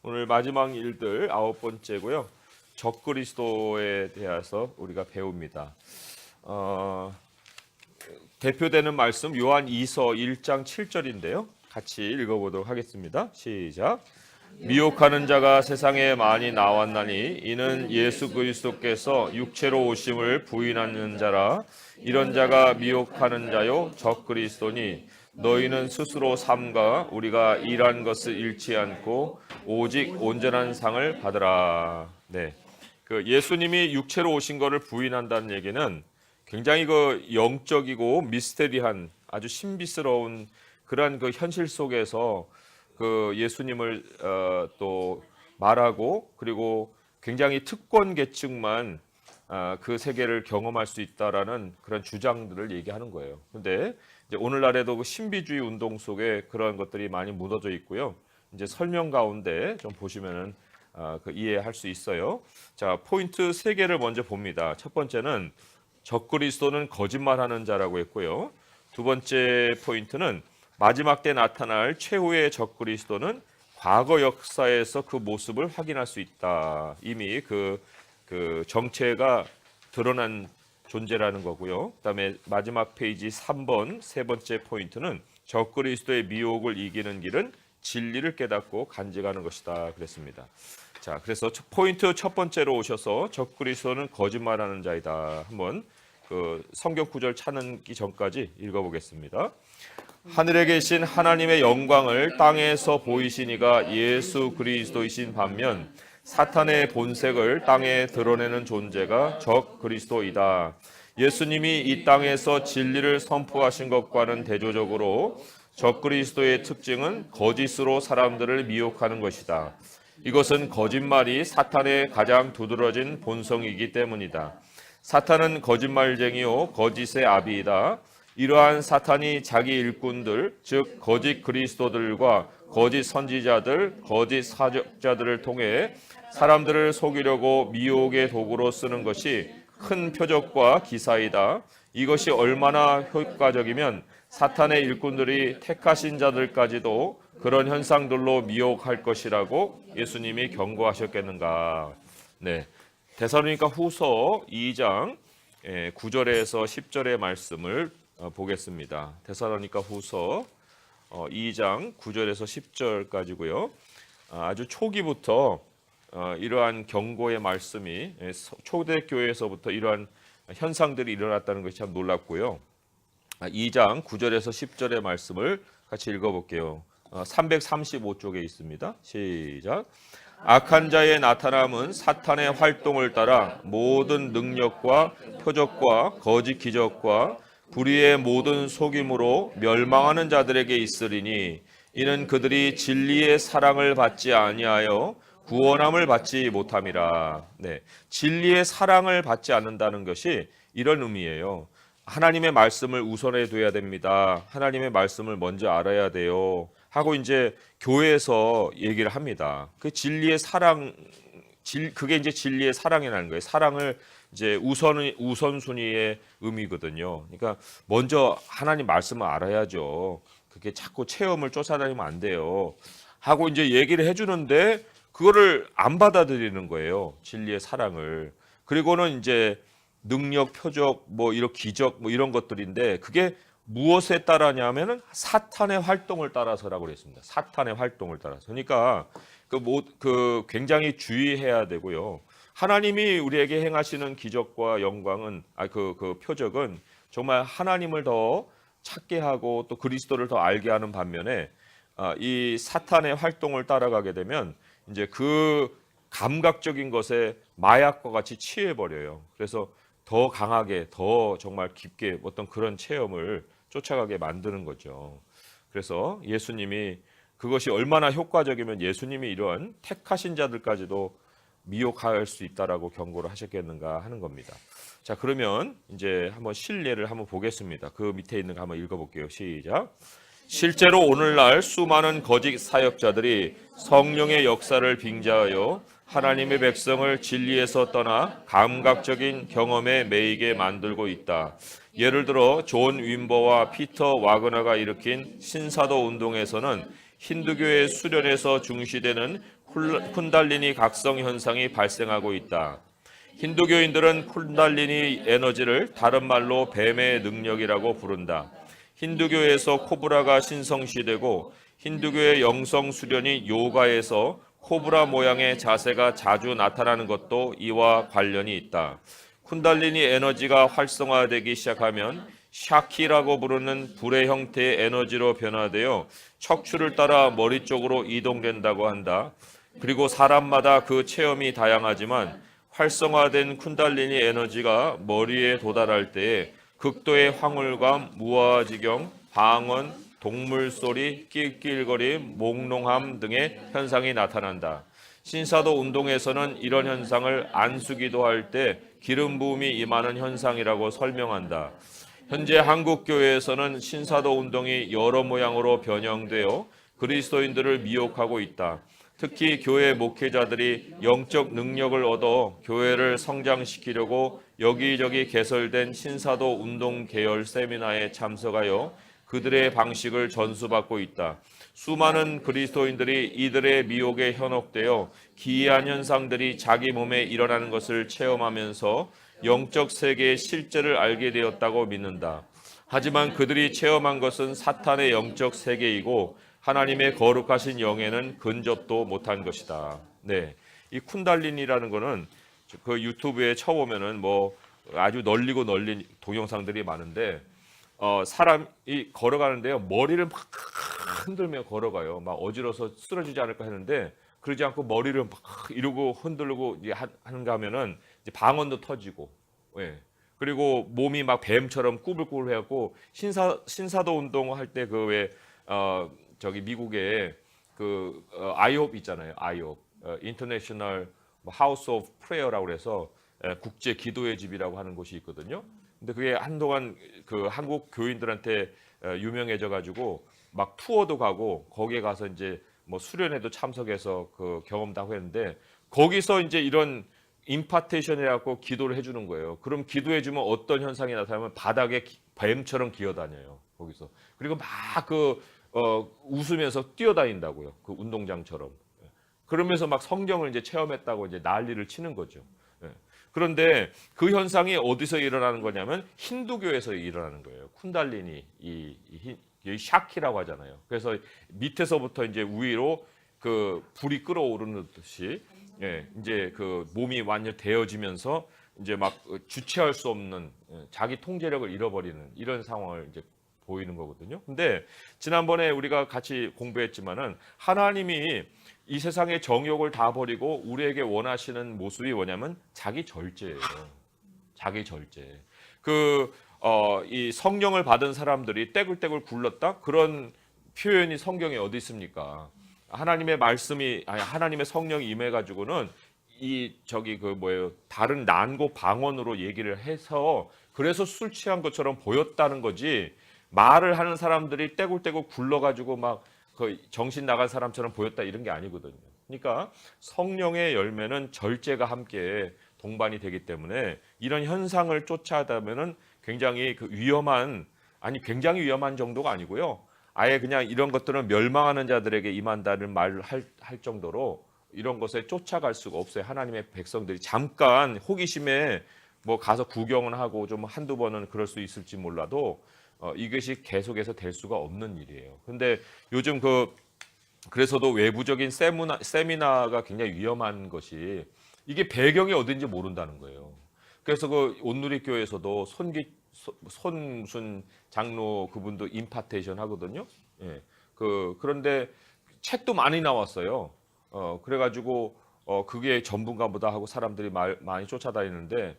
오늘 마지막 일들 9번째고요. 적그리스도에 대해서 우리가 배웁니다. 대표되는 말씀 요한 2서 1장 7절인데요. 같이 읽어보도록 하겠습니다. 시작. 미혹하는 자가 세상에 많이 나왔나니 이는 예수 그리스도께서 육체로 오심을 부인하는 자라. 이런 자가 미혹하는 자요 적그리스도니 너희는 스스로 삼가 우리가 일한 것을 잃지 않고 오직 온전한 상을 받으라. 네, 그 예수님이 육체로 오신 것을 부인한다는 얘기는 굉장히 그 영적이고 미스테리한 아주 신비스러운 그러한 그 현실 속에서 그 예수님을 또 말하고 그리고 굉장히 특권 계층만 그 세계를 경험할 수 있다라는 그런 주장들을 얘기하는 거예요. 그런데 이제 오늘날에도 그 신비주의 운동 속에 그런 것들이 많이 묻어져 있고요. 이제 설명 가운데 좀 보시면은 그 이해할 수 있어요. 자, 포인트 3개를 먼저 봅니다. 첫 번째는 적그리스도는 거짓말하는 자라고 했고요. 두 번째 포인트는 마지막 때 나타날 최후의 적그리스도는 과거 역사에서 그 모습을 확인할 수 있다. 이미 그 정체가 드러난 존재라는 거고요. 그다음에 마지막 페이지 3번 세 번째 포인트는 적그리스도의 미혹을 이기는 길은 진리를 깨닫고 간직하는 것이다 그랬습니다. 자, 그래서 포인트 첫 번째로 오셔서 적그리스도는 거짓말하는 자이다. 한번 그 성경 구절 찾기 전까지 읽어보겠습니다. 하늘에 계신 하나님의 영광을 땅에서 보이시니가 예수 그리스도이신 반면 사탄의 본색을 땅에 드러내는 존재가 적그리스도이다. 예수님이 이 땅에서 진리를 선포하신 것과는 대조적으로 적그리스도의 특징은 거짓으로 사람들을 미혹하는 것이다. 이것은 거짓말이 사탄의 가장 두드러진 본성이기 때문이다. 사탄은 거짓말쟁이요 거짓의 아비이다. 이러한 사탄이 자기 일꾼들, 즉 거짓 그리스도들과 거짓 선지자들, 거짓 사적자들을 통해 사람들을 속이려고 미혹의 도구로 쓰는 것이 큰 표적과 기사이다. 이것이 얼마나 효과적이면 사탄의 일꾼들이 택하신 자들까지도 그런 현상들로 미혹할 것이라고 예수님이 경고하셨겠는가. 네, 데살로니가 후서 2장 9절에서 10절의 말씀을 보겠습니다. 데살로니가 후서 2장 9절에서 10절까지고요. 아주 초기부터 이러한 경고의 말씀이 초대교회에서부터 이러한 현상들이 일어났다는 것이 참 놀랍고요. 2장 9절에서 10절의 말씀을 같이 읽어볼게요. 335쪽에 있습니다. 시작. 악한 자의 나타남은 사탄의 활동을 따라 모든 능력과 표적과 거짓 기적과 불의의 모든 속임으로 멸망하는 자들에게 있으리니 이는 그들이 진리의 사랑을 받지 아니하여 구원함을 받지 못함이라. 네, 진리의 사랑을 받지 않는다는 것이 이런 의미예요. 하나님의 말씀을 우선해 둬야 됩니다. 하나님의 말씀을 먼저 알아야 돼요. 하고 이제 교회에서 얘기를 합니다. 그 진리의 사랑, 그게 이제 진리의 사랑이라는 거예요. 사랑을 이제 우선순위의 의미거든요. 그러니까 먼저 하나님 말씀을 알아야죠. 그게 자꾸 체험을 쫓아다니면 안 돼요. 하고 이제 얘기를 해주는데 그거를 안 받아들이는 거예요. 진리의 사랑을. 그리고는 이제 능력, 표적, 뭐 이런 기적, 뭐 이런 것들인데 그게 무엇에 따라냐면은 사탄의 활동을 따라서라고 그랬습니다. 사탄의 활동을 따라서. 그러니까 그 굉장히 주의해야 되고요. 하나님이 우리에게 행하시는 기적과 영광은 그 표적은 정말 하나님을 더 찾게 하고 또 그리스도를 더 알게 하는 반면에 이 사탄의 활동을 따라가게 되면 이제 그 감각적인 것에 마약과 같이 취해 버려요. 그래서 더 강하게 더 정말 깊게 어떤 그런 체험을 쫓아가게 만드는 거죠. 그래서 예수님이 그것이 얼마나 효과적이면 예수님이 이런 택하신 자들까지도 미혹할 수 있다라고 경고를 하셨겠는가 하는 겁니다. 자, 그러면 이제 한번 실례를 한번 보겠습니다. 그 밑에 있는 거 한번 읽어볼게요. 시작. 실제로 오늘날 수많은 거짓 사역자들이 성령의 역사를 빙자하여 하나님의 백성을 진리에서 떠나 감각적인 경험에 매이게 만들고 있다. 예를 들어 존 윈버와 피터 와그너가 일으킨 신사도 운동에서는 힌두교의 수련에서 중시되는 쿤달리니 각성 현상이 발생하고 있다. 힌두교인들은 쿤달리니 에너지를 다른 말로 뱀의 능력이라고 부른다. 힌두교에서 코브라가 신성시되고 힌두교의 영성 수련이 요가에서 코브라 모양의 자세가 자주 나타나는 것도 이와 관련이 있다. 쿤달리니 에너지가 활성화되기 시작하면 샤키라고 부르는 불의 형태의 에너지로 변화되어 척추를 따라 머리 쪽으로 이동된다고 한다. 그리고 사람마다 그 체험이 다양하지만 활성화된 쿤달리니 에너지가 머리에 도달할 때에 극도의 황홀감, 무아지경, 방언, 동물 소리, 낄낄거림, 몽롱함 등의 현상이 나타난다. 신사도 운동에서는 이런 현상을 안수기도 할 때 기름 부음이 임하는 현상이라고 설명한다. 현재 한국 교회에서는 신사도 운동이 여러 모양으로 변형되어 그리스도인들을 미혹하고 있다. 특히 교회 목회자들이 영적 능력을 얻어 교회를 성장시키려고 여기저기 개설된 신사도 운동 계열 세미나에 참석하여 그들의 방식을 전수받고 있다. 수많은 그리스도인들이 이들의 미혹에 현혹되어 기이한 현상들이 자기 몸에 일어나는 것을 체험하면서 영적 세계의 실제를 알게 되었다고 믿는다. 하지만 그들이 체험한 것은 사탄의 영적 세계이고 하나님의 거룩하신 영에는 근접도 못한 것이다. 네, 이 쿤달린이라는 거는 그 유튜브에 쳐보면은 뭐 아주 널리고 널린 동영상들이 많은데 사람이 걸어가는데요, 머리를 막 흔들며 걸어가요. 막 어지러서 쓰러지지 않을까 했는데 그러지 않고 머리를 막 이러고 흔들고 이제 하는가 하면은 이제 방언도 터지고, 예. 그리고 몸이 막 뱀처럼 꾸불꾸불해갖고 신사도 운동 할 때 그 왜 저기 미국에 그 아이홉 있잖아요. 아이홉 인터내셔널 하우스 오브 프레어라고 그래서 국제 기도의 집이라고 하는 곳이 있거든요. 근데 그게 한동안 그 한국 교인들한테 유명해져 가지고 막 투어도 가고 거기에 가서 이제 뭐 수련회도 참석해서 그 경험도 하고 했는데 거기서 이제 이런 임파테이션이라고 기도를 해주는 거예요. 그럼 기도해주면 어떤 현상이 나타나면 바닥에 뱀처럼 기어다녀요. 거기서. 그리고 막 웃으면서 뛰어다닌다고요. 그 운동장처럼. 그러면서 막 성경을 이제 체험했다고 이제 난리를 치는 거죠. 그런데 그 현상이 어디서 일어나는 거냐면 힌두교에서 일어나는 거예요. 쿤달리니, 이 샤키라고 하잖아요. 그래서 밑에서부터 이제 위로 그 불이 끓어오르는 듯이, 예, 이제 그 몸이 완전 데워지면서 이제 막 주체할 수 없는 자기 통제력을 잃어버리는 이런 상황을 이제 보이는 거거든요. 근데 지난번에 우리가 같이 공부했지만은 하나님이 이 세상의 정욕을 다 버리고 우리에게 원하시는 모습이 뭐냐면 자기 절제예요. 자기 절제. 이 성령을 받은 사람들이 떼굴떼굴 굴렀다? 그런 표현이 성경에 어디 있습니까? 하나님의 말씀이, 아니 하나님의 성령이 임해 가지고는 다른 난고 방언으로 얘기를 해서 그래서 술 취한 것처럼 보였다는 거지, 말을 하는 사람들이 떼굴떼굴 굴러가지고 막 그 정신 나간 사람처럼 보였다 이런 게 아니거든요. 그러니까 성령의 열매는 절제가 함께 동반이 되기 때문에 이런 현상을 쫓아다면은 굉장히 굉장히 위험한 정도가 아니고요. 아예 그냥 이런 것들은 멸망하는 자들에게 임한다는 말을 할 정도로 이런 것에 쫓아갈 수가 없어요. 하나님의 백성들이 잠깐 호기심에 뭐 가서 구경은 하고 좀 한두 번은 그럴 수 있을지 몰라도 이것이 계속해서 될 수가 없는 일이에요. 근데 요즘 그래서도 외부적인 세미나가 굉장히 위험한 것이 이게 배경이 어딘지 모른다는 거예요. 그래서 그 온누리교회에서도 손순 장로 그분도 임파테이션 하거든요. 예. 그런데 책도 많이 나왔어요. 그래가지고 그게 전부인가 보다 하고 사람들이 많이 쫓아다니는데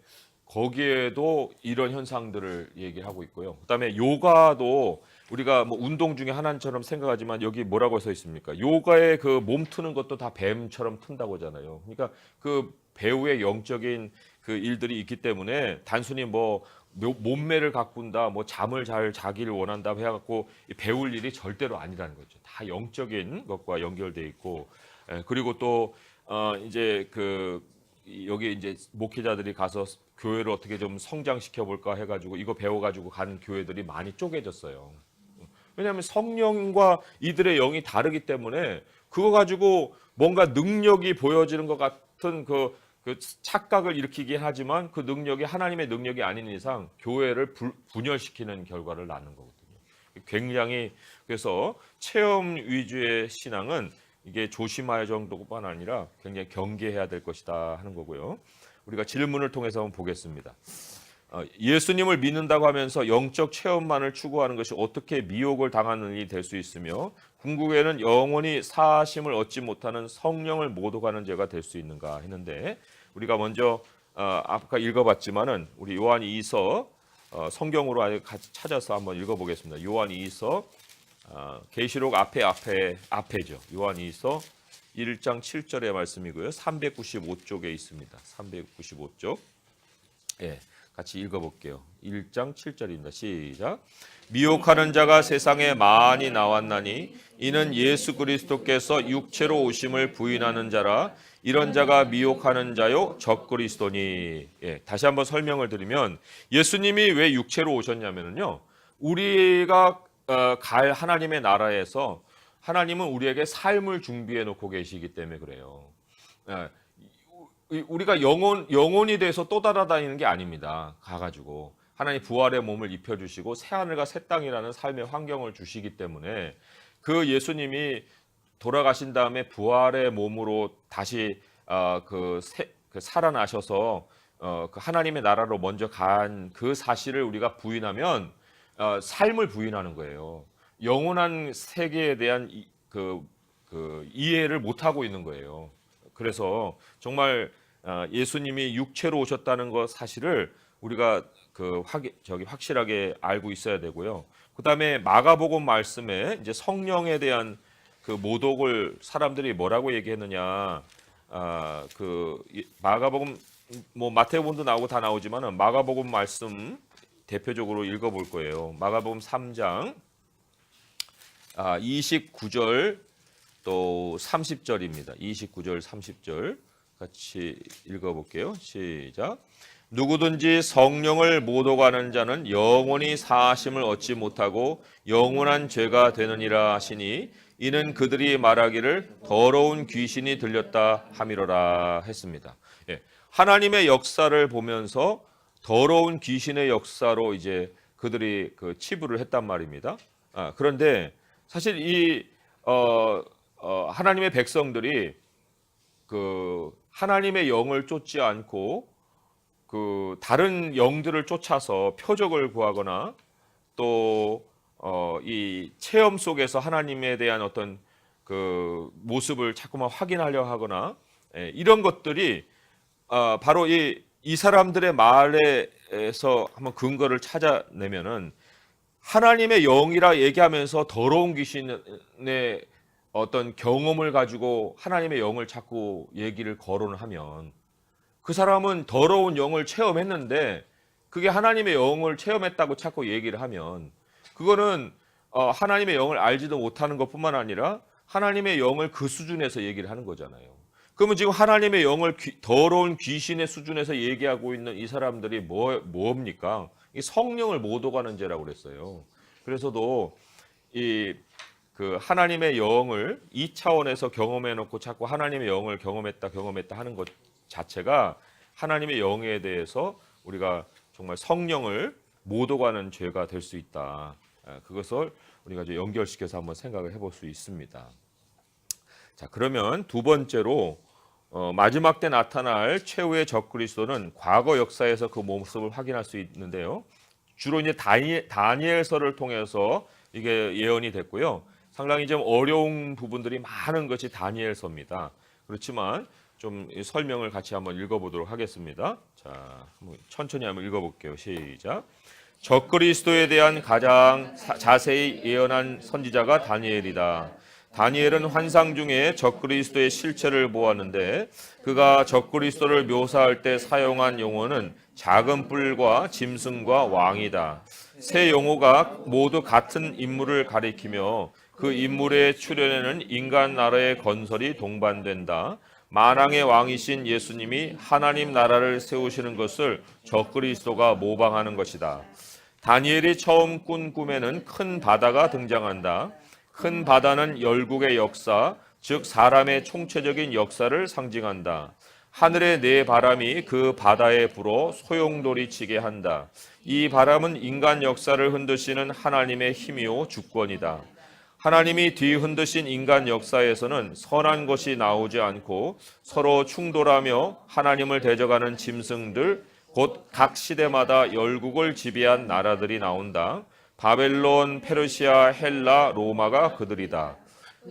거기에도 이런 현상들을 얘기하고 있고요. 그다음에 요가도 우리가 뭐 운동 중에 하나처럼 생각하지만 여기 뭐라고 써 있습니까? 요가의 그 몸 트는 것도 다 뱀처럼 튼다고 하잖아요. 그러니까 그 배우의 영적인 그 일들이 있기 때문에 단순히 뭐 몸매를 가꾼다, 뭐 잠을 잘 자기를 원한다 해갖고 배울 일이 절대로 아니라는 거죠. 다 영적인 것과 연결돼 있고, 그리고 또 이제 여기 이제 목회자들이 가서 교회를 어떻게 좀 성장시켜 볼까 해가지고 이거 배워가지고 가는 교회들이 많이 쪼개졌어요. 왜냐하면 성령과 이들의 영이 다르기 때문에 그거 가지고 뭔가 능력이 보여지는 것 같은 그 착각을 일으키긴 하지만 그 능력이 하나님의 능력이 아닌 이상 교회를 분열시키는 결과를 낳는 거거든요. 굉장히 그래서 체험 위주의 신앙은 이게 조심할 정도뿐만 아니라 굉장히 경계해야 될 것이다 하는 거고요. 우리가 질문을 통해서 한번 보겠습니다. 예수님을 믿는다고 하면서 영적 체험만을 추구하는 것이 어떻게 미혹을 당하는 일이 될 수 있으며 궁극에는 영원히 사하심을 얻지 못하는 성령을 모독하는 죄가 될 수 있는가 했는데, 우리가 먼저 아까 읽어봤지만은 우리 요한 2서 성경으로 같이 찾아서 한번 읽어보겠습니다. 요한 2서 계시록 앞에죠. 요한 2서 1장 7절의 말씀이고요. 395쪽에 있습니다. 395쪽. 예. 같이 읽어볼게요. 1장 7절입니다. 시작. 미혹하는 자가 세상에 많이 나왔나니 이는 예수 그리스도께서 육체로 오심을 부인하는 자라. 이런 자가 미혹하는 자요 적그리스도니. 예, 다시 한번 설명을 드리면 예수님이 왜 육체로 오셨냐면요, 우리가 갈 하나님의 나라에서 하나님은 우리에게 삶을 준비해 놓고 계시기 때문에 그래요. 예, 우리가 영혼이 돼서 또 따라다니는 게 아닙니다. 가가지고 하나님 부활의 몸을 입혀주시고 새하늘과 새 땅이라는 삶의 환경을 주시기 때문에 그 예수님이 돌아가신 다음에 부활의 몸으로 다시 살아나셔서 그 하나님의 나라로 먼저 간 그 사실을 우리가 부인하면 삶을 부인하는 거예요. 영원한 세계에 대한 이해를 못 하고 있는 거예요. 그래서 정말 예수님이 육체로 오셨다는 것 사실을 우리가 확실하게 알고 있어야 되고요. 그다음에 마가복음 말씀에 이제 성령에 대한 그 모독을 사람들이 뭐라고 얘기했느냐? 마가복음 마태복음도 나오고 다 나오지만은 마가복음 말씀 대표적으로 읽어볼 거예요. 마가복음 3장 29절 또 30절입니다. 29절 30절 같이 읽어볼게요. 시작. 누구든지 성령을 모독하는 자는 영원히 사하심을 얻지 못하고 영원한 죄가 되느니라 하시니 이는 그들이 말하기를 더러운 귀신이 들렸다 함이로라 했습니다. 예, 하나님의 역사를 보면서 더러운 귀신의 역사로 이제 그들이 치부를 했단 말입니다. 그런데 사실 이 하나님의 백성들이 하나님의 영을 쫓지 않고 다른 영들을 쫓아서 표적을 구하거나 또 이 체험 속에서 하나님에 대한 어떤 모습을 자꾸만 확인하려 하거나, 이런 것들이 바로 이 사람들의 말에서 한번 근거를 찾아내면은 하나님의 영이라 얘기하면서 더러운 귀신의 어떤 경험을 가지고 하나님의 영을 자꾸 얘기를 거론하면 그 사람은 더러운 영을 체험했는데 그게 하나님의 영을 체험했다고 자꾸 얘기를 하면 그거는 하나님의 영을 알지도 못하는 것뿐만 아니라 하나님의 영을 그 수준에서 얘기를 하는 거잖아요. 그러면 지금 하나님의 영을 더러운 귀신의 수준에서 얘기하고 있는 이 사람들이 뭡니까? 이 성령을 모독하는 죄라고 그랬어요. 그래서도 하나님의 영을 이 차원에서 경험해 놓고 자꾸 하나님의 영을 경험했다 하는 것 자체가 하나님의 영에 대해서 우리가 정말 성령을 모독하는 죄가 될 수 있다. 그것을 우리가 이제 연결시켜서 한번 생각을 해볼 수 있습니다. 자, 그러면 두 번째로 마지막 때 나타날 최후의 적그리스도는 과거 역사에서 그 모습을 확인할 수 있는데요. 주로 이제 다니엘서를 통해서 이게 예언이 됐고요. 상당히 좀 어려운 부분들이 많은 것이 다니엘서입니다. 그렇지만 좀 설명을 같이 한번 읽어보도록 하겠습니다. 자, 천천히 한번 읽어볼게요. 시작. 적그리스도에 대한 가장 자세히 예언한 선지자가 다니엘이다. 다니엘은 환상 중에 적그리스도의 실체를 보았는데 그가 적그리스도를 묘사할 때 사용한 용어는 작은 뿔과 짐승과 왕이다. 세 용어가 모두 같은 인물을 가리키며 그 인물의 출현에는 인간 나라의 건설이 동반된다. 만왕의 왕이신 예수님이 하나님 나라를 세우시는 것을 적그리스도가 모방하는 것이다. 다니엘이 처음 꾼 꿈에는 큰 바다가 등장한다. 큰 바다는 열국의 역사, 즉 사람의 총체적인 역사를 상징한다. 하늘의 네 바람이 그 바다에 불어 소용돌이 치게 한다. 이 바람은 인간 역사를 흔드시는 하나님의 힘이요 주권이다. 하나님이 뒤흔드신 인간 역사에서는 선한 것이 나오지 않고 서로 충돌하며 하나님을 대적하는 짐승들, 곧 각 시대마다 열국을 지배한 나라들이 나온다. 바벨론, 페르시아, 헬라, 로마가 그들이다.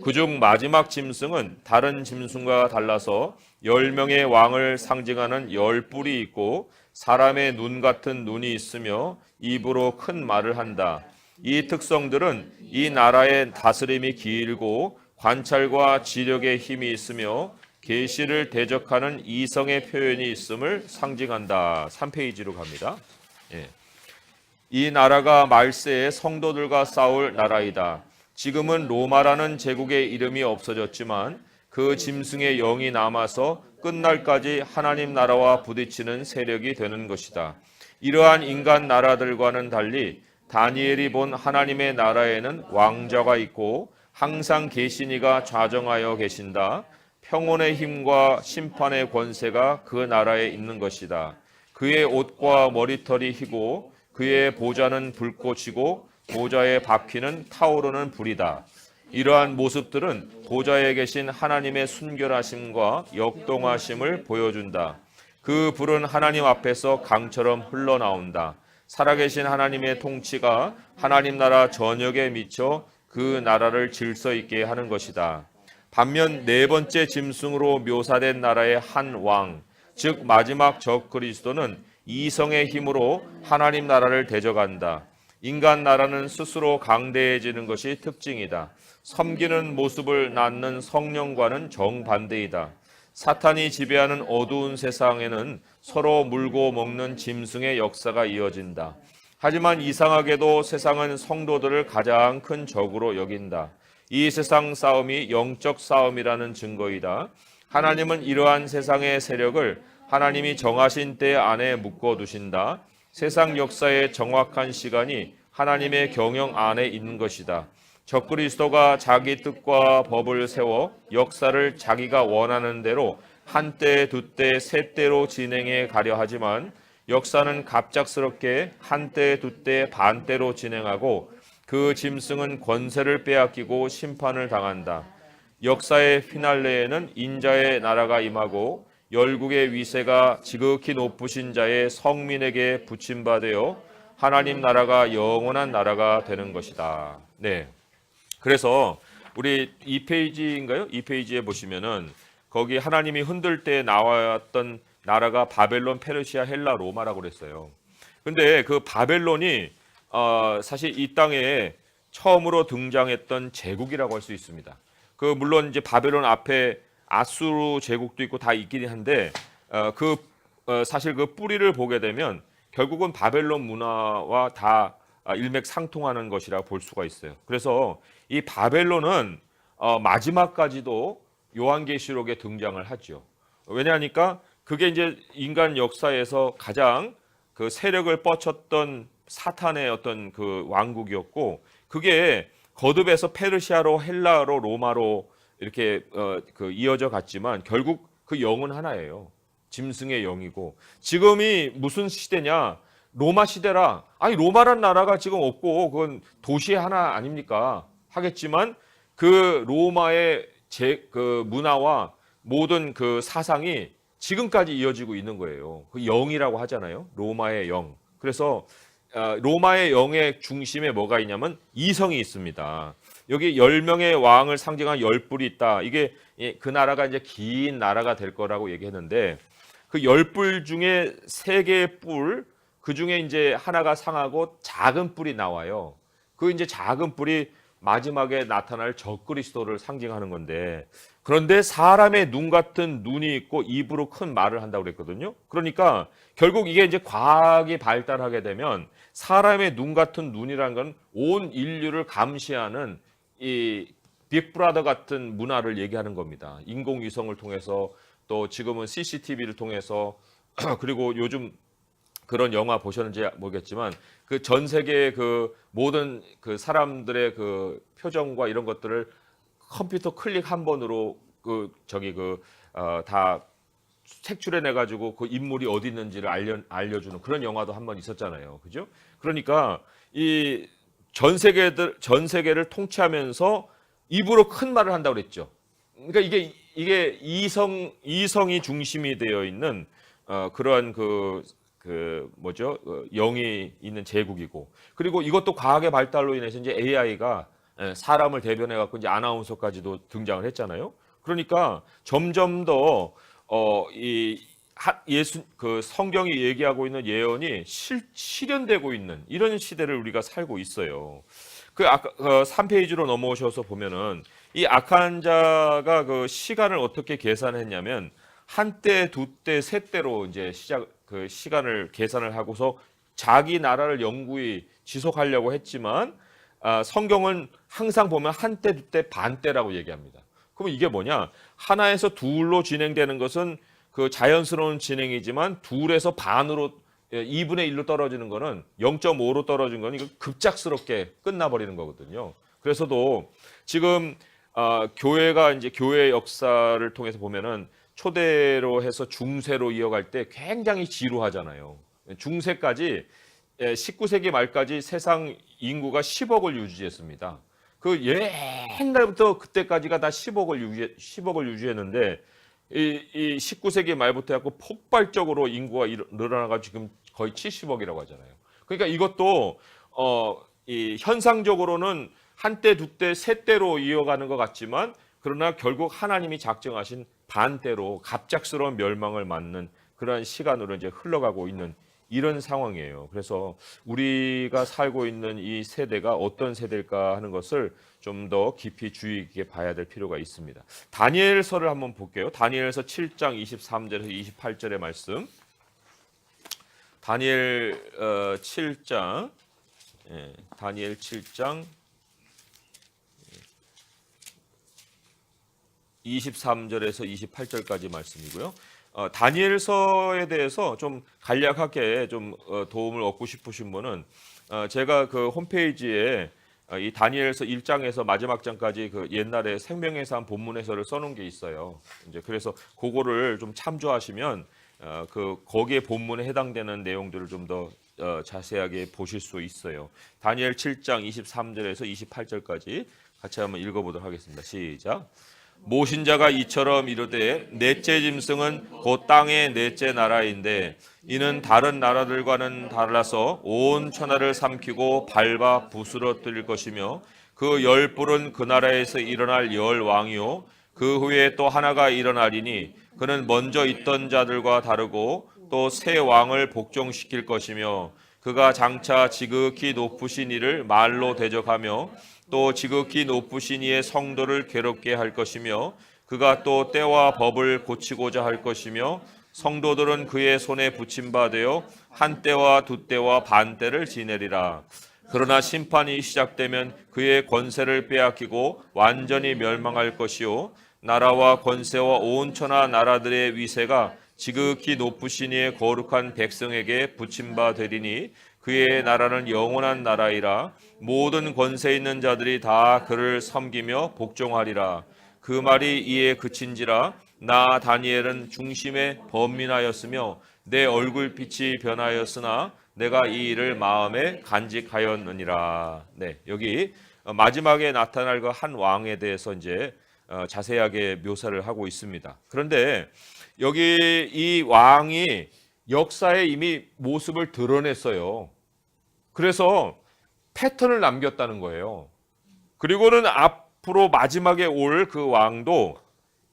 그중 마지막 짐승은 다른 짐승과 달라서 10명의 왕을 상징하는 10뿔이 있고 사람의 눈 같은 눈이 있으며 입으로 큰 말을 한다. 이 특성들은 이 나라의 다스림이 길고 관찰과 지력의 힘이 있으며 계시를 대적하는 이성의 표현이 있음을 상징한다. 3페이지로 갑니다. 예. 이 나라가 말세에 성도들과 싸울 나라이다. 지금은 로마라는 제국의 이름이 없어졌지만 그 짐승의 영이 남아서 끝날까지 하나님 나라와 부딪히는 세력이 되는 것이다. 이러한 인간 나라들과는 달리 다니엘이 본 하나님의 나라에는 왕자가 있고 항상 계시니가 좌정하여 계신다. 평온의 힘과 심판의 권세가 그 나라에 있는 것이다. 그의 옷과 머리털이 희고 그의 보좌는 불꽃이고 보좌의 바퀴는 타오르는 불이다. 이러한 모습들은 보좌에 계신 하나님의 순결하심과 역동하심을 보여준다. 그 불은 하나님 앞에서 강처럼 흘러나온다. 살아계신 하나님의 통치가 하나님 나라 전역에 미쳐 그 나라를 질서 있게 하는 것이다. 반면 네 번째 짐승으로 묘사된 나라의 한 왕, 즉 마지막 적 그리스도는 이성의 힘으로 하나님 나라를 대적한다. 인간 나라는 스스로 강대해지는 것이 특징이다. 섬기는 모습을 낳는 성령과는 정반대이다. 사탄이 지배하는 어두운 세상에는 서로 물고 먹는 짐승의 역사가 이어진다. 하지만 이상하게도 세상은 성도들을 가장 큰 적으로 여긴다. 이 세상 싸움이 영적 싸움이라는 증거이다. 하나님은 이러한 세상의 세력을 하나님이 정하신 때 안에 묶어두신다. 세상 역사의 정확한 시간이 하나님의 경영 안에 있는 것이다. 적그리스도가 자기 뜻과 법을 세워 역사를 자기가 원하는 대로 한때, 두때, 세때로 진행해 가려 하지만 역사는 갑작스럽게 한때, 두때, 반때로 진행하고 그 짐승은 권세를 빼앗기고 심판을 당한다. 역사의 피날레에는 인자의 나라가 임하고 열국의 위세가 지극히 높으신 자의 성민에게 붙임받아 하나님 나라가 영원한 나라가 되는 것이다. 네. 그래서 우리 2페이지인가요? 2페이지에 보시면은 거기 하나님이 흔들 때 나왔던 나라가 바벨론, 페르시아, 헬라, 로마라고 그랬어요. 근데 그 바벨론이 사실 이 땅에 처음으로 등장했던 제국이라고 할 수 있습니다. 그 물론 이제 바벨론 앞에 아수르 제국도 있고 다 있긴 한데 사실 그 뿌리를 보게 되면 결국은 바벨론 문화와 다 일맥상통하는 것이라 볼 수가 있어요. 그래서 이 바벨론은 마지막까지도 요한계시록에 등장을 하죠. 왜냐하니까 그게 이제 인간 역사에서 가장 그 세력을 뻗쳤던 사탄의 어떤 그 왕국이었고 그게 거듭해서 페르시아로, 헬라로, 로마로 이렇게 이어져 갔지만 결국 그 영은 하나예요. 짐승의 영이고 지금이 무슨 시대냐? 로마 시대라. 아니 로마란 나라가 지금 없고 그건 도시 하나 아닙니까? 하겠지만 그 로마의 그 문화와 모든 그 사상이 지금까지 이어지고 있는 거예요. 그 영이라고 하잖아요. 로마의 영. 그래서 로마의 영의 중심에 뭐가 있냐면 이성이 있습니다. 여기 10명의 왕을 상징한 10뿔이 있다. 이게 그 나라가 이제 긴 나라가 될 거라고 얘기했는데 그 10뿔 중에 3개의 뿔, 그 중에 이제 하나가 상하고 작은 뿔이 나와요. 그 이제 작은 뿔이 마지막에 나타날 적그리스도를 상징하는 건데 그런데 사람의 눈 같은 눈이 있고 입으로 큰 말을 한다고 그랬거든요. 그러니까 결국 이게 이제 과학이 발달하게 되면 사람의 눈 같은 눈이라는 건 온 인류를 감시하는 이 빅브라더 같은 문화를 얘기하는 겁니다. 인공위성을 통해서 또 지금은 CCTV를 통해서 그리고 요즘 그런 영화 보셨는지 모르겠지만 그 전 세계의 그 모든 그 사람들의 그 표정과 이런 것들을 컴퓨터 클릭 한 번으로 다 색출해내 가지고 그 인물이 어디 있는지를 알려주는 그런 영화도 한 번 있었잖아요. 그죠? 그러니까 이 전 세계를 통치하면서 입으로 큰 말을 한다고 그랬죠. 그러니까 이게 이성이 중심이 되어 있는 그러한 영이 있는 제국이고, 그리고 이것도 과학의 발달로 인해서 이제 AI가 사람을 대변해 갖고 이제 아나운서까지도 등장을 했잖아요. 그러니까 점점 더 성경이 얘기하고 있는 예언이 실현되고 있는 이런 시대를 우리가 살고 있어요. 아까 3페이지로 넘어오셔서 보면은 이 악한 자가 그 시간을 어떻게 계산했냐면 한 때, 두 때, 세 때로 이제 시간을 계산을 하고서 자기 나라를 영구히 지속하려고 했지만 성경은 항상 보면 한 때, 두 때, 반 때라고 얘기합니다. 그럼 이게 뭐냐? 하나에서 둘로 진행되는 것은 그 자연스러운 진행이지만 둘에서 반으로 2분의 1로 떨어지는 거는 0.5로 떨어진 건 이거 급작스럽게 끝나버리는 거거든요. 그래서도 지금 교회가 이제 교회 역사를 통해서 보면은 초대로 해서 중세로 이어갈 때 굉장히 지루하잖아요. 중세까지 19세기 말까지 세상 인구가 10억을 유지했습니다. 그 옛날부터 그때까지가 다 10억을 유지했는데 이 19세기 말부터 해갖고 폭발적으로 인구가 늘어나가 지금 거의 70억이라고 하잖아요. 그러니까 이것도 이 현상적으로는 한때, 두때, 세때로 이어가는 것 같지만 그러나 결국 하나님이 작정하신 반대로 갑작스러운 멸망을 맞는 그러한 시간으로 이제 흘러가고 있는 이런 상황이에요. 그래서 우리가 살고 있는 이 세대가 어떤 세대일까 하는 것을 좀 더 깊이 주의 깊게 봐야 될 필요가 있습니다. 다니엘서를 한번 볼게요. 다니엘서 7장 23절에서 28절의 말씀. 다니엘 7장 다니엘 7장 23절에서 28절까지 말씀이고요. 다니엘서에 대해서 좀 간략하게 좀 도움을 얻고 싶으신 분은 제가 그 홈페이지에 이 다니엘서 1장에서 마지막 장까지 그 옛날에 생명에서 한 본문 해설을 써놓은 게 있어요. 이제 그래서 그거를 좀 참조하시면 거기에 본문에 해당되는 내용들을 좀 더 자세하게 보실 수 있어요. 다니엘 7장 23절에서 28절까지 같이 한번 읽어보도록 하겠습니다. 시작. 모신자가 이처럼 이르되 넷째 짐승은 곧 땅의 넷째 나라인데 이는 다른 나라들과는 달라서 온 천하를 삼키고 밟아 부스러뜨릴 것이며 그 열 뿔은 그 나라에서 일어날 열 왕이요 그 후에 또 하나가 일어나리니 그는 먼저 있던 자들과 다르고 또 새 왕을 복종시킬 것이며 그가 장차 지극히 높으신 이를 말로 대적하며 또 지극히 높으신 이의 성도를 괴롭게 할 것이며 그가 또 때와 법을 고치고자 할 것이며 성도들은 그의 손에 붙임바 되어 한 때와 두 때와 반 때를 지내리라. 그러나 심판이 시작되면 그의 권세를 빼앗기고 완전히 멸망할 것이요 나라와 권세와 온 천하 나라들의 위세가 지극히 높으신 이의 거룩한 백성에게 붙임바 되리니 그의 나라는 영원한 나라이라. 모든 권세 있는 자들이 다 그를 섬기며 복종하리라. 그 말이 이에 그친지라. 나 다니엘은 중심에 번민하였으며 내 얼굴빛이 변하였으나 내가 이 일을 마음에 간직하였느니라. 네, 여기 마지막에 나타날 그 한 왕에 대해서 이제 자세하게 묘사를 하고 있습니다. 그런데 여기 이 왕이 역사에 이미 모습을 드러냈어요. 그래서 패턴을 남겼다는 거예요. 그리고는 앞으로 마지막에 올 그 왕도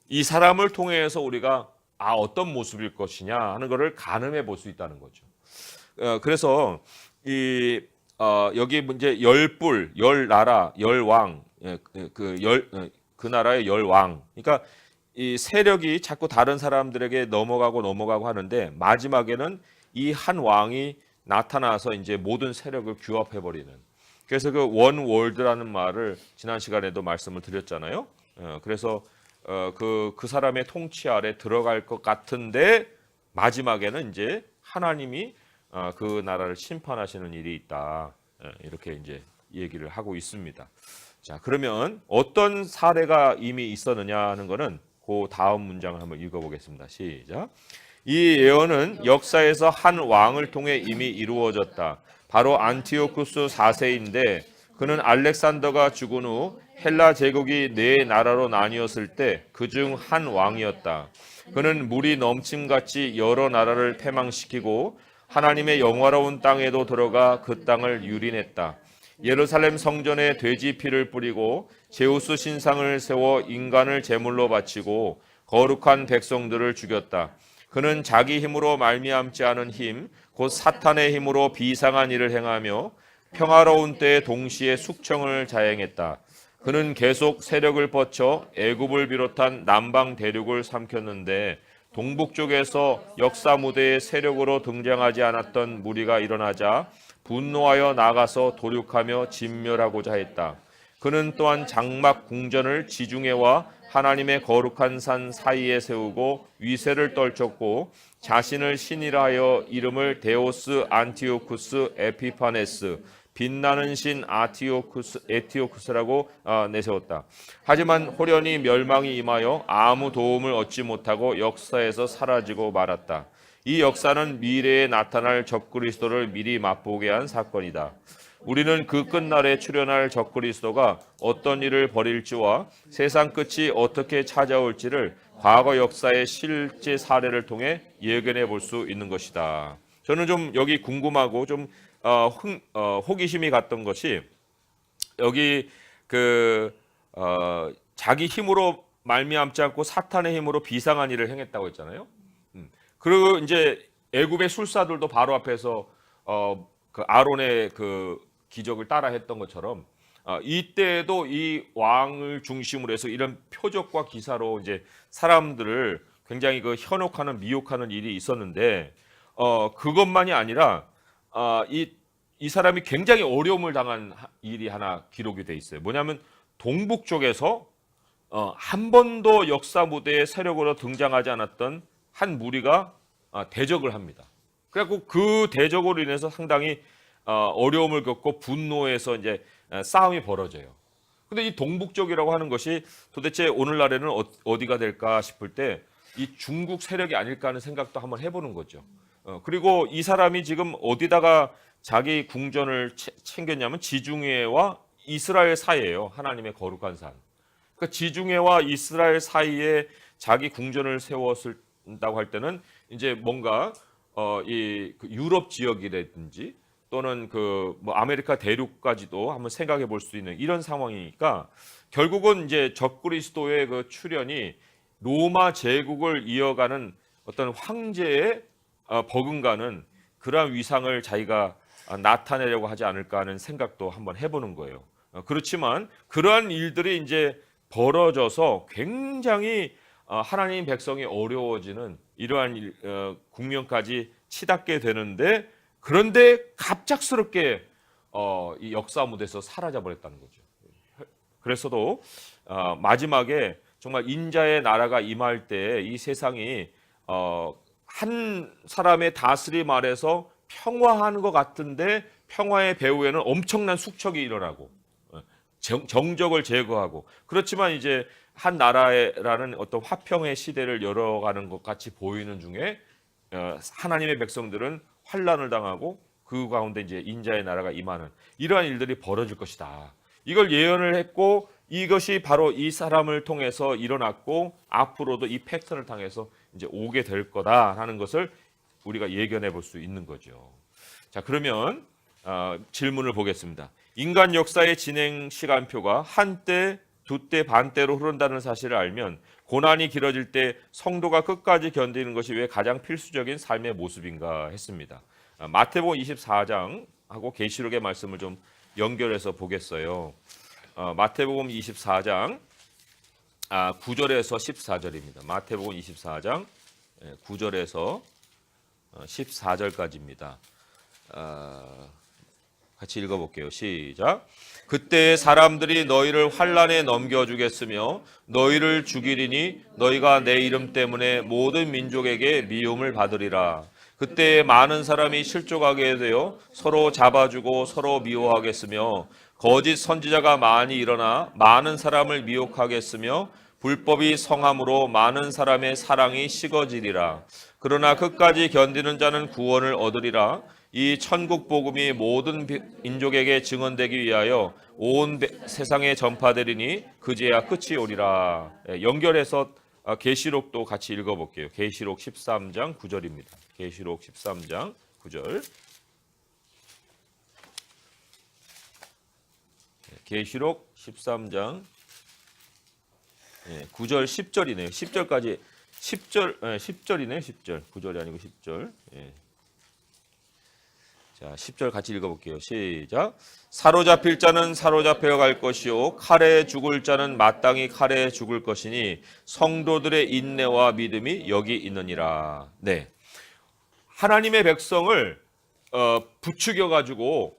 이 사람을 통해서 우리가 어떤 모습일 것이냐 하는 것을 가늠해 볼 수 있다는 거죠. 그래서 여기 문제 열 뿔, 열 나라, 열 왕, 그 나라의 열 왕. 그러니까 이 세력이 자꾸 다른 사람들에게 넘어가고 하는데 마지막에는 이 한 왕이 나타나서 이제 모든 세력을 규합해 버리는. 그래서 그 원 월드라는 말을 지난 시간에도 말씀을 드렸잖아요. 그래서 그 사람의 통치 아래 들어갈 것 같은데 마지막에는 이제 하나님이 그 나라를 심판하시는 일이 있다. 이렇게 이제 얘기를 하고 있습니다. 자, 그러면 어떤 사례가 이미 있었느냐 하는 거는 그 다음 문장을 한번 읽어보겠습니다. 시작. 이 예언은 역사에서 한 왕을 통해 이미 이루어졌다. 바로 안티오쿠스 4세인데 그는 알렉산더가 죽은 후 헬라 제국이 네 나라로 나뉘었을 때 그중 한 왕이었다. 그는 물이 넘침같이 여러 나라를 패망시키고 하나님의 영화로운 땅에도 들어가 그 땅을 유린했다. 예루살렘 성전에 돼지 피를 뿌리고 제우스 신상을 세워 인간을 제물로 바치고 거룩한 백성들을 죽였다. 그는 자기 힘으로 말미암지 않은 힘, 곧 사탄의 힘으로 비상한 일을 행하며 평화로운 때에 동시에 숙청을 자행했다. 그는 계속 세력을 뻗쳐 애굽을 비롯한 남방 대륙을 삼켰는데 동북 쪽에서 역사 무대에 세력으로 등장하지 않았던 무리가 일어나자 분노하여 나가서 도륙하며 진멸하고자 했다. 그는 또한 장막 궁전을 지중해와 하나님의 거룩한 산 사이에 세우고 위세를 떨쳤고 자신을 신이라 하여 이름을 데오스 안티오쿠스 에피파네스 빛나는 신 에티오쿠스라고 내세웠다. 하지만 호련히 멸망이 임하여 아무 도움을 얻지 못하고 역사에서 사라지고 말았다. 이 역사는 미래에 나타날 적그리스도를 미리 맛보게 한 사건이다. 우리는 그 끝날에 출현할 적그리스도가 어떤 일을 벌일지와 세상 끝이 어떻게 찾아올지를 과거 역사의 실제 사례를 통해 예견해 볼 수 있는 것이다. 저는 좀 여기 궁금하고 좀 호기심이 갔던 것이 여기 자기 힘으로 말미암지 않고 사탄의 힘으로 비상한 일을 행했다고 했잖아요. 그리고 이제 애굽의 술사들도 바로 앞에서 그 아론의 그 기적을 따라했던 것처럼 이때에도 이 왕을 중심으로 해서 이런 표적과 기사로 이제 사람들을 굉장히 그 현혹하는 미혹하는 일이 있었는데 그것만이 아니라 이 사람이 굉장히 어려움을 당한 일이 하나 기록이 돼 있어요. 뭐냐면 동북 쪽에서 한 번도 역사 무대에 세력으로 등장하지 않았던 한 무리가 대적을 합니다. 그래갖고 그 대적으로 인해서 상당히 어려움을 겪고 분노해서 이제 싸움이 벌어져요. 근데 이 동북 쪽이라고 하는 것이 도대체 오늘날에는 어디가 될까 싶을 때 이 중국 세력이 아닐까 하는 생각도 한번 해보는 거죠. 그리고 이 사람이 지금 어디다가 자기 궁전을 챙겼냐면 지중해와 이스라엘 사이예요. 하나님의 거룩한 산. 그러니까 지중해와 이스라엘 사이에 자기 궁전을 세웠다고 할 때는 이제 뭔가 이 유럽 지역이라든지 또는 뭐 아메리카 대륙까지도 한번 생각해 볼 수 있는 이런 상황이니까 결국은 이제 적그리스도의 그 출현이 로마 제국을 이어가는 어떤 황제의 버금가는 그러한 위상을 자기가 나타내려고 하지 않을까 하는 생각도 한번 해보는 거예요. 그렇지만 그러한 일들이 이제 벌어져서 굉장히 하나님 백성이 어려워지는 이러한 국면까지 치닫게 되는데 그런데 갑작스럽게 이 역사 무대에서 사라져 버렸다는 거죠. 그래서도 마지막에 정말 인자의 나라가 임할 때 이 세상이 한 사람의 다스림 아래서 평화하는 것 같은데 평화의 배후에는 엄청난 숙척이 일어나고 정적을 제거하고 그렇지만 이제 한 나라라는 어떤 화평의 시대를 열어가는 것 같이 보이는 중에 하나님의 백성들은 환란을 당하고 그 가운데 이제 인자의 나라가 임하는 이러한 일들이 벌어질 것이다. 이걸 예언을 했고 이것이 바로 이 사람을 통해서 일어났고 앞으로도 이 패턴을 통해서 이제 오게 될 거다 하는 것을 우리가 예견해 볼 수 있는 거죠. 자, 그러면 질문을 보겠습니다. 인간 역사의 진행 시간표가 한때, 두때, 반때로 흐른다는 사실을 알면 고난이 길어질 때 성도가 끝까지 견디는 것이 왜 가장 필수적인 삶의 모습인가 했습니다. 마태복음 24장하고 계시록의 말씀을 좀 연결해서 보겠어요. 마태복음 24장 9절에서 14절입니다. 마태복음 24장 9절에서 14절까지입니다. 같이 읽어볼게요. 시작. 그때 사람들이 너희를 환난에 넘겨주겠으며 너희를 죽이리니 너희가 내 이름 때문에 모든 민족에게 미움을 받으리라. 그때 많은 사람이 실족하게 되어 서로 잡아주고 서로 미워하겠으며 거짓 선지자가 많이 일어나 많은 사람을 미혹하게 했으며 불법이 성함으로 많은 사람의 사랑이 식어지리라. 그러나 끝까지 견디는 자는 구원을 얻으리라. 이 천국 복음이 모든 인족에게 증언되기 위하여 온 세상에 전파되리니 그제야 끝이 오리라. 연결해서 계시록도 같이 읽어볼게요. 계시록 13장 9절입니다. 계시록 13장 9절. 계시록 13장 9절 10절이네요. 10절까지 10절이네요. 10절. 9절이 아니고 10절. 자, 10절 같이 읽어볼게요. 시작. 사로잡힐 자는 사로잡혀 갈 것이요 칼에 죽을 자는 마땅히 칼에 죽을 것이니 성도들의 인내와 믿음이 여기 있느니라. 네, 하나님의 백성을 부추겨 가지고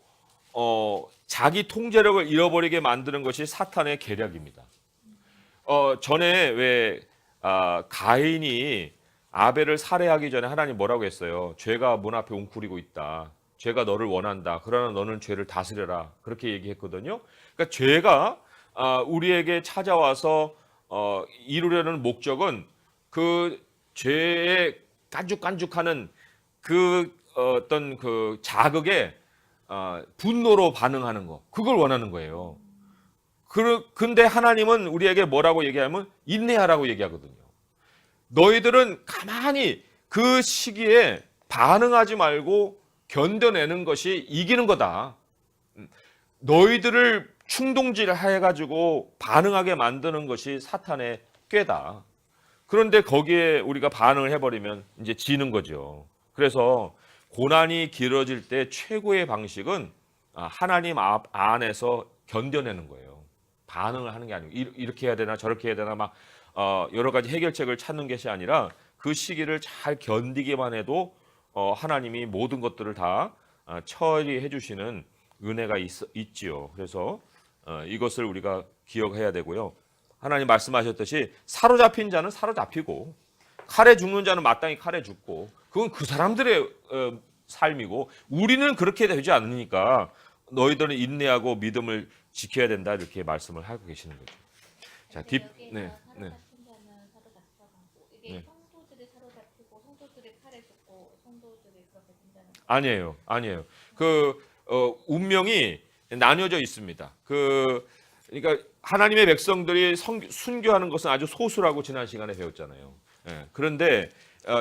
자기 통제력을 잃어버리게 만드는 것이 사탄의 계략입니다. 전에 왜 가인이 아벨을 살해하기 전에 하나님 뭐라고 했어요? 죄가 문 앞에 웅크리고 있다. 죄가 너를 원한다. 그러나 너는 죄를 다스려라. 그렇게 얘기했거든요. 그러니까 죄가 우리에게 찾아와서 이루려는 목적은 그 죄에 깐죽깐죽하는 그 어떤 그 자극에 분노로 반응하는 거. 그걸 원하는 거예요. 근데 하나님은 우리에게 뭐라고 얘기하면 인내하라고 얘기하거든요. 너희들은 가만히 그 시기에 반응하지 말고 견뎌내는 것이 이기는 거다. 너희들을 충동질해가지고 반응하게 만드는 것이 사탄의 꾀다. 그런데 거기에 우리가 반응을 해버리면 이제 지는 거죠. 그래서 고난이 길어질 때 최고의 방식은 하나님 안에서 견뎌내는 거예요. 반응을 하는 게 아니고 이렇게 해야 되나 저렇게 해야 되나 막 여러 가지 해결책을 찾는 것이 아니라 그 시기를 잘 견디기만 해도 하나님이 모든 것들을 다 처리해 주시는 은혜가 있지요. 그래서 이것을 우리가 기억해야 되고요. 하나님 말씀하셨듯이 사로잡힌 자는 사로잡히고 칼에 죽는 자는 마땅히 칼에 죽고 그건 그 사람들의 삶이고 우리는 그렇게 되지 않으니까 너희들은 인내하고 믿음을 지켜야 된다 이렇게 말씀을 하고 계시는 거죠. 자, 네. 아니에요. 그 운명이 나뉘어져 있습니다. 그러니까 하나님의 백성들이 순교하는 것은 아주 소수라고 지난 시간에 배웠잖아요. 그런데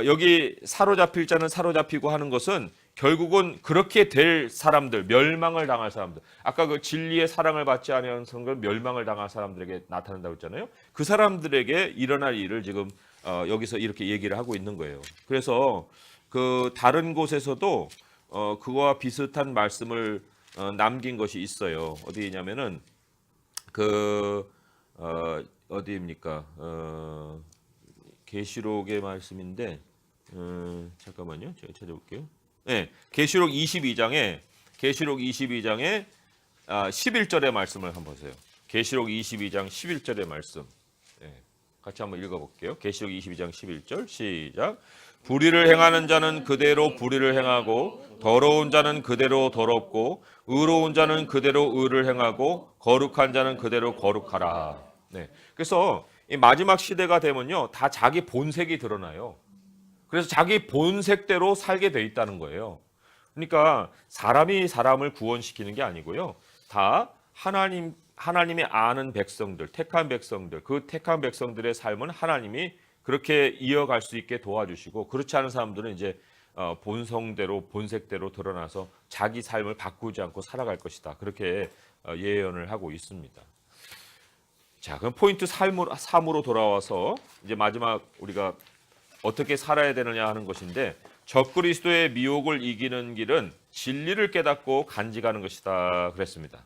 여기 사로잡힐 자는 사로잡히고 하는 것은 결국은 그렇게 될 사람들, 멸망을 당할 사람들. 아까 그 진리의 사랑을 받지 않은 성들 멸망을 당할 사람들에게 나타난다고 했잖아요. 그 사람들에게 일어날 일을 지금 여기서 이렇게 얘기를 하고 있는 거예요. 그래서 그 다른 곳에서도 그와 비슷한 말씀을 남긴 것이 있어요. 어디냐면은 어디입니까? 계시록의 말씀인데 잠깐만요. 제가 찾아볼게요. 네, 계시록 22장에 11절의 말씀을 한번 보세요. 계시록 22장 11절의 말씀. 네, 같이 한번 읽어볼게요. 계시록 22장 11절 시작. 불의를 행하는 자는 그대로 불의를 행하고 더러운 자는 그대로 더럽고 의로운 자는 그대로 의를 행하고 거룩한 자는 그대로 거룩하라. 네, 그래서 이 마지막 시대가 되면요 다 자기 본색이 드러나요. 그래서 자기 본색대로 살게 돼 있다는 거예요. 그러니까 사람이 사람을 구원시키는 게 아니고요. 다 하나님이 아는 백성들, 택한 백성들, 그 택한 백성들의 삶은 하나님이 그렇게 이어갈 수 있게 도와주시고 그렇지 않은 사람들은 이제 본성대로 본색대로 드러나서 자기 삶을 바꾸지 않고 살아갈 것이다. 그렇게 예언을 하고 있습니다. 자, 그럼 포인트 3으로 돌아와서 이제 마지막 우리가 어떻게 살아야 되느냐 하는 것인데 적그리스도의 미혹을 이기는 길은 진리를 깨닫고 간직하는 것이다 그랬습니다.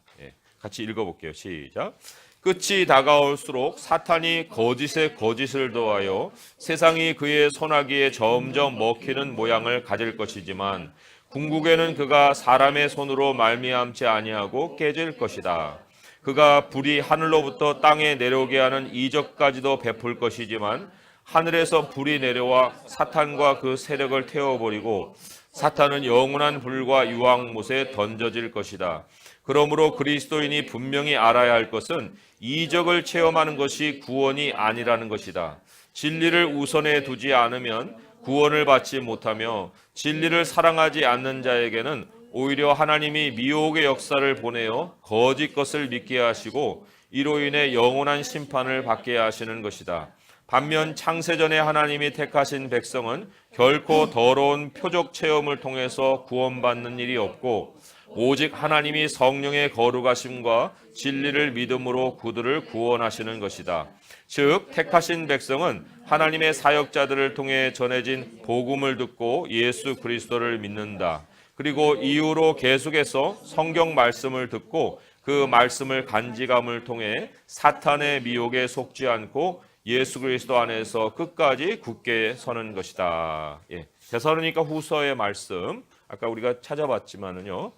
같이 읽어볼게요. 시작. 끝이 다가올수록 사탄이 거짓에 거짓을 더하여 세상이 그의 손아귀에 점점 먹히는 모양을 가질 것이지만 궁극에는 그가 사람의 손으로 말미암지 아니하고 깨질 것이다. 그가 불이 하늘로부터 땅에 내려오게 하는 이적까지도 베풀 것이지만 하늘에서 불이 내려와 사탄과 그 세력을 태워버리고 사탄은 영원한 불과 유황못에 던져질 것이다. 그러므로 그리스도인이 분명히 알아야 할 것은 이적을 체험하는 것이 구원이 아니라는 것이다. 진리를 우선에 두지 않으면 구원을 받지 못하며 진리를 사랑하지 않는 자에게는 오히려 하나님이 미혹의 역사를 보내어 거짓 것을 믿게 하시고 이로 인해 영원한 심판을 받게 하시는 것이다. 반면 창세전에 하나님이 택하신 백성은 결코 더러운 표적 체험을 통해서 구원받는 일이 없고 오직 하나님이 성령의 거룩하심과 진리를 믿음으로 그들을 구원하시는 것이다. 즉 택하신 백성은 하나님의 사역자들을 통해 전해진 복음을 듣고 예수 그리스도를 믿는다. 그리고 이후로 계속해서 성경 말씀을 듣고 그 말씀을 간직함을 통해 사탄의 미혹에 속지 않고 예수 그리스도 안에서 끝까지 굳게 서는 것이다. 데살로니가 후서의 말씀 아까 우리가 찾아봤지만은요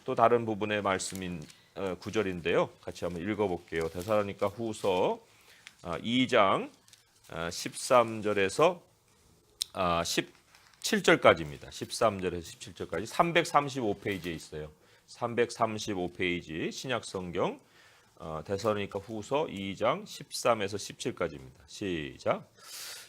또 다른 부분의 말씀인 구절인데요. 같이 한번 읽어볼게요. 데살로니가 후서 2장 13절에서 17절까지입니다. 13절에서 17절까지 335페이지에 있어요. 335페이지 신약성경 데살로니가 후서 2장 13에서 17까지입니다. 시작.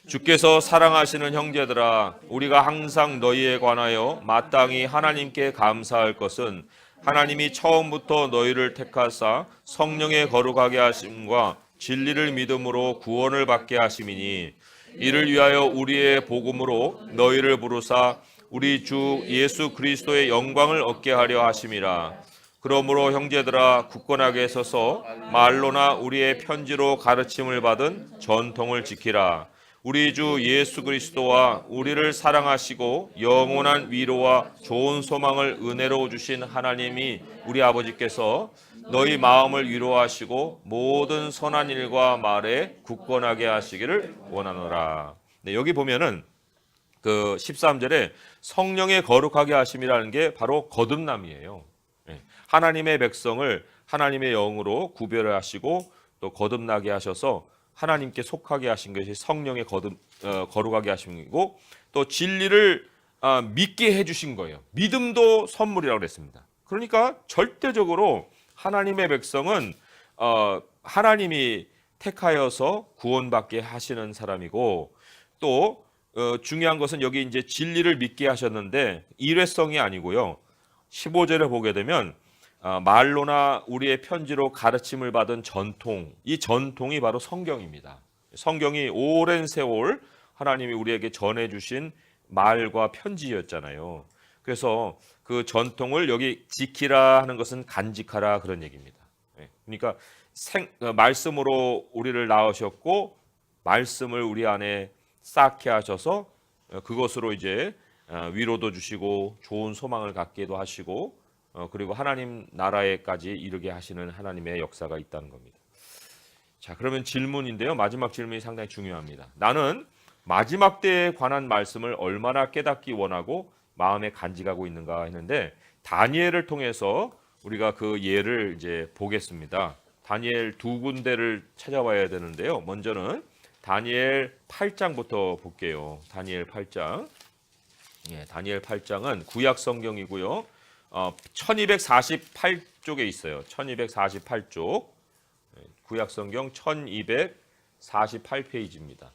주께서 사랑하시는 형제들아, 우리가 항상 너희에 관하여 마땅히 하나님께 감사할 것은 하나님이 처음부터 너희를 택하사 성령의 거룩하게 하심과 진리를 믿음으로 구원을 받게 하심이니 이를 위하여 우리의 복음으로 너희를 부르사 우리 주 예수 그리스도의 영광을 얻게 하려 하심이라. 그러므로 형제들아 굳건하게 서서 말로나 우리의 편지로 가르침을 받은 전통을 지키라. 우리 주 예수 그리스도와 우리를 사랑하시고 영원한 위로와 좋은 소망을 은혜로 주신 하나님이 우리 아버지께서 너희 마음을 위로하시고 모든 선한 일과 말에 굳건하게 하시기를 원하노라. 네, 여기 보면은 그 13절에 성령의 거룩하게 하심이라는 게 바로 거듭남이에요. 하나님의 백성을 하나님의 영으로 구별하시고 또 거듭나게 하셔서 하나님께 속하게 하신 것이 성령의 거룩하게 하심이고 또 진리를 믿게 해주신 거예요. 믿음도 선물이라고 그랬습니다. 그러니까 절대적으로 하나님의 백성은 하나님이 택하여서 구원받게 하시는 사람이고 또 중요한 것은 여기 이제 진리를 믿게 하셨는데 일회성이 아니고요. 15절에 보게 되면 말로나 우리의 편지로 가르침을 받은 전통, 이 전통이 바로 성경입니다. 성경이 오랜 세월 하나님이 우리에게 전해주신 말과 편지였잖아요. 그래서 그 전통을 여기 지키라 하는 것은 간직하라 그런 얘기입니다. 그러니까 말씀으로 우리를 낳으셨고 말씀을 우리 안에 쌓게 하셔서 그것으로 이제 위로도 주시고 좋은 소망을 갖게도 하시고 그리고 하나님 나라에까지 이르게 하시는 하나님의 역사가 있다는 겁니다. 자, 그러면 질문인데요. 마지막 질문이 상당히 중요합니다. 나는 마지막 때에 관한 말씀을 얼마나 깨닫기 원하고 마음에 간직하고 있는가 했는데 다니엘을 통해서 우리가 그 예를 이제 보겠습니다. 다니엘 두 군데를 찾아봐야 되는데요. 먼저는 다니엘 8장부터 볼게요. 다니엘 8장. 다니엘 8장은 구약 성경이고요. 1248쪽에 있어요. 1248쪽. 구약 성경 1248페이지입니다.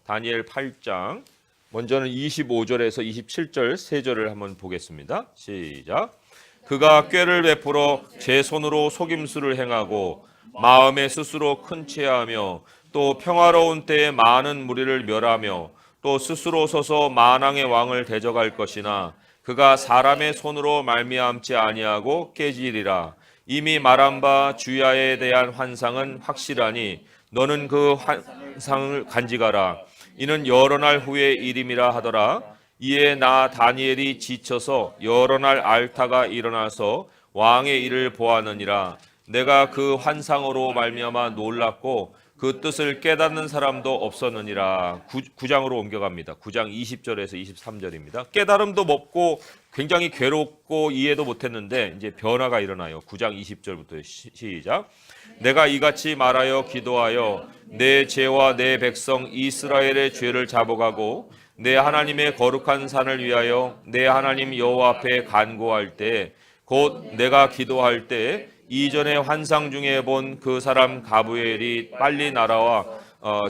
다니엘 8장. 먼저는 25절에서 27절 세 절을 한번 보겠습니다. 시작. 그가 꾀를 베풀어 제 손으로 속임수를 행하고 마음에 스스로 큰 체하며 또 평화로운 때에 많은 무리를 멸하며 또 스스로 서서 만왕의 왕을 대적할 것이나 그가 사람의 손으로 말미암지 아니하고 깨지리라. 이미 말한 바 주야에 대한 환상은 확실하니 너는 그 환상을 간직하라. 이는 여러 날 후의 일임이라 하더라. 이에 나 다니엘이 지쳐서 여러 날 앓다가 일어나서 왕의 일을 보았느니라. 내가 그 환상으로 말미암아 놀랐고 그 뜻을 깨닫는 사람도 없었느니라. 9장으로 옮겨갑니다. 9장 20절에서 23절입니다. 깨달음도 없고 굉장히 괴롭고 이해도 못했는데 이제 변화가 일어나요. 9장 20절부터 시작. 내가 이같이 말하여 기도하여 내 죄와 내 백성 이스라엘의 죄를 잡아가고 내 하나님의 거룩한 산을 위하여 내 하나님 여호와 앞에 간구할 때 곧 내가 기도할 때 이전에 환상 중에 본 그 사람 가브리엘이 빨리 날아와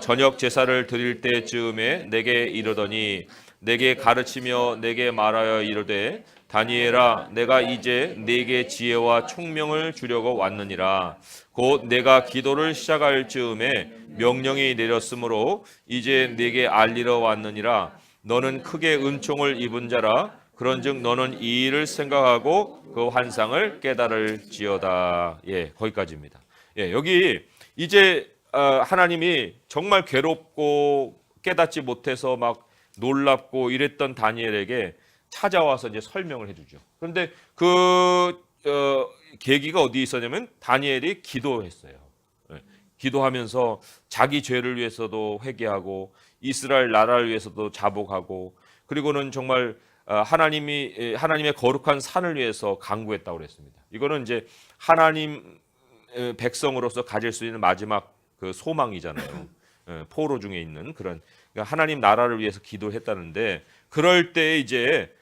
저녁 제사를 드릴 때쯤에 내게 이르더니 내게 가르치며 내게 말하여 이르되 다니엘아 내가 이제 네게 지혜와 총명을 주려고 왔느니라. 곧 내가 기도를 시작할 즈음에 명령이 내렸으므로 이제 네게 알리러 왔느니라. 너는 크게 은총을 입은 자라. 그런즉 너는 이 일을 생각하고 그 환상을 깨달을지어다. 예, 거기까지입니다. 예, 여기 이제 하나님이 정말 괴롭고 깨닫지 못해서 막 놀랍고 이랬던 다니엘에게 찾아와서 이제 설명을 해주죠. 그런데 그 계기가 어디 있었냐면 다니엘이 기도했어요. 예, 기도하면서 자기 죄를 위해서도 회개하고 이스라엘 나라를 위해서도 자복하고 그리고는 정말 하나님의 거룩한 산을 위해서 간구했다고 그랬습니다. 이거는 이제 하나님 백성으로서 가질 수 있는 마지막 그 소망이잖아요. 포로 중에 있는 그런 그러니까 하나님 나라를 위해서 기도했다는데 그럴 때 이제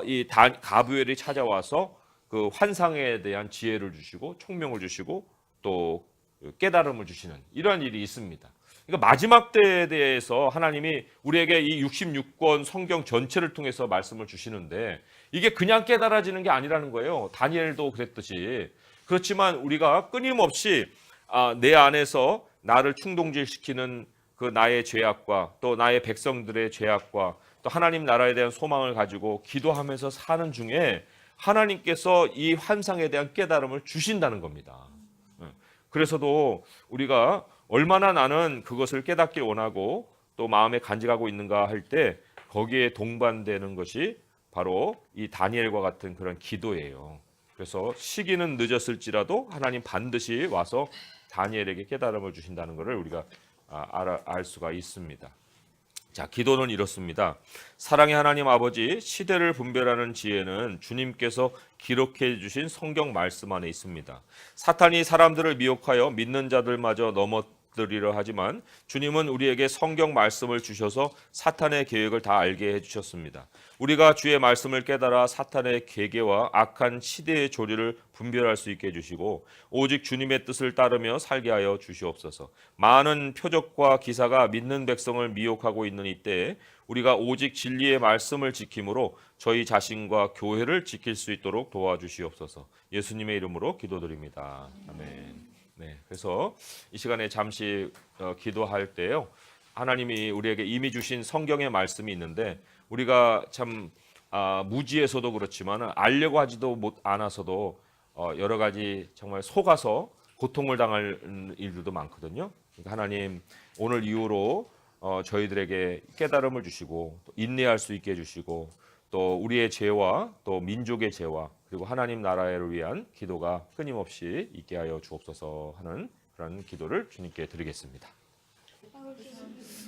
이 가브리엘이 찾아와서 그 환상에 대한 지혜를 주시고 총명을 주시고 또 깨달음을 주시는 이런 일이 있습니다. 그러니까 마지막 때에 대해서 하나님이 우리에게 이 66권 성경 전체를 통해서 말씀을 주시는데 이게 그냥 깨달아지는 게 아니라는 거예요. 다니엘도 그랬듯이. 그렇지만 우리가 끊임없이 내 안에서 나를 충동질시키는 그 나의 죄악과 또 나의 백성들의 죄악과 또 하나님 나라에 대한 소망을 가지고 기도하면서 사는 중에 하나님께서 이 환상에 대한 깨달음을 주신다는 겁니다. 그래서도 우리가 얼마나 나는 그것을 깨닫길 원하고 또 마음에 간직하고 있는가 할 때 거기에 동반되는 것이 바로 이 다니엘과 같은 그런 기도예요. 그래서 시기는 늦었을지라도 하나님 반드시 와서 다니엘에게 깨달음을 주신다는 것을 우리가 알 수가 있습니다. 자, 기도는 이렇습니다. 사랑의 하나님 아버지, 시대를 분별하는 지혜는 주님께서 기록해 주신 성경 말씀 안에 있습니다. 사탄이 사람들을 미혹하여 믿는 자들마저 넘어뜨리려 하지만 주님은 우리에게 성경 말씀을 주셔서 사탄의 계획을 다 알게 해주셨습니다. 우리가 주의 말씀을 깨달아 사탄의 계계와 악한 시대의 조리를 분별할 수 있게 해주시고 오직 주님의 뜻을 따르며 살게 하여 주시옵소서. 많은 표적과 기사가 믿는 백성을 미혹하고 있는 이때에 우리가 오직 진리의 말씀을 지킴으로 저희 자신과 교회를 지킬 수 있도록 도와주시옵소서. 예수님의 이름으로 기도드립니다. 아멘. 네, 그래서 이 시간에 잠시 기도할 때요. 하나님이 우리에게 이미 주신 성경의 말씀이 있는데 우리가 참 무지해서도 그렇지만 알려고 하지도 않아서도 여러 가지 정말 속아서 고통을 당할 일들도 많거든요. 그러니까 하나님 오늘 이후로 저희들에게 깨달음을 주시고 또 인내할 수 있게 해주시고 또 우리의 죄와 또 민족의 죄와 그리고 하나님 나라를 위한 기도가 끊임없이 있게 하여 주옵소서 하는 그런 기도를 주님께 드리겠습니다.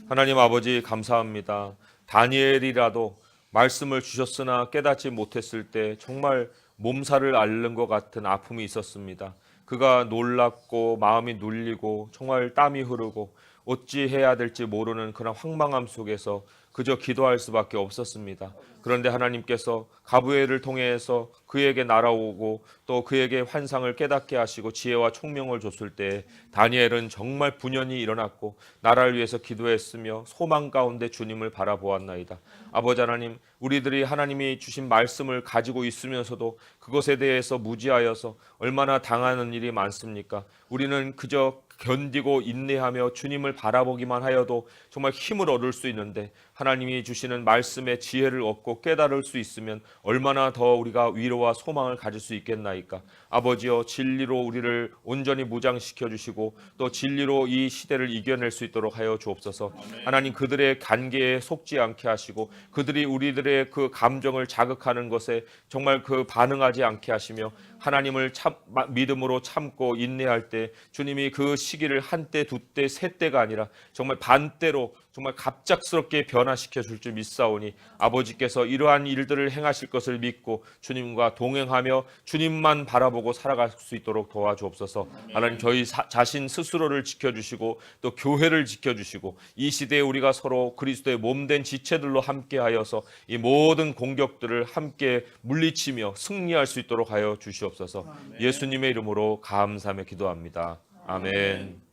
하나님 아버지 감사합니다. 다니엘이라도 말씀을 주셨으나 깨닫지 못했을 때 정말 몸살을 앓는 것 같은 아픔이 있었습니다. 그가 놀랍고 마음이 눌리고 정말 땀이 흐르고 어찌 해야 될지 모르는 그런 황망함 속에서 그저 기도할 수밖에 없었습니다. 그런데 하나님께서 가브리엘을 통해서 그에게 날아오고 또 그에게 환상을 깨닫게 하시고 지혜와 총명을 줬을 때 다니엘은 정말 분연히 일어났고 나라를 위해서 기도했으며 소망 가운데 주님을 바라보았나이다. 아버지 하나님, 우리들이 하나님이 주신 말씀을 가지고 있으면서도 그것에 대해서 무지하여서 얼마나 당하는 일이 많습니까? 우리는 그저 견디고 인내하며 주님을 바라보기만 하여도 정말 힘을 얻을 수 있는데 하나님이 주시는 말씀의 지혜를 얻고 깨달을 수 있으면 얼마나 더 우리가 위로와 소망을 가질 수 있겠나이까. 아버지여, 진리로 우리를 온전히 무장시켜 주시고 또 진리로 이 시대를 이겨낼 수 있도록 하여 주옵소서. 하나님, 그들의 관계에 속지 않게 하시고 그들이 우리들의 그 감정을 자극하는 것에 정말 그 반응하지 않게 하시며 하나님을 믿음으로 참고 인내할 때 주님이 그 시기를 한때, 두때, 세 때가 아니라 정말 반때로 정말 갑작스럽게 변화시켜 줄 줄 믿사오니 아버지께서 이러한 일들을 행하실 것을 믿고 주님과 동행하며 주님만 바라보고 살아갈 수 있도록 도와주옵소서. 하나님 저희 자신 스스로를 지켜주시고 또 교회를 지켜주시고 이 시대에 우리가 서로 그리스도의 몸된 지체들로 함께하여서 이 모든 공격들을 함께 물리치며 승리할 수 있도록 하여 주시옵소서. 예수님의 이름으로 감사하며 기도합니다. 아멘.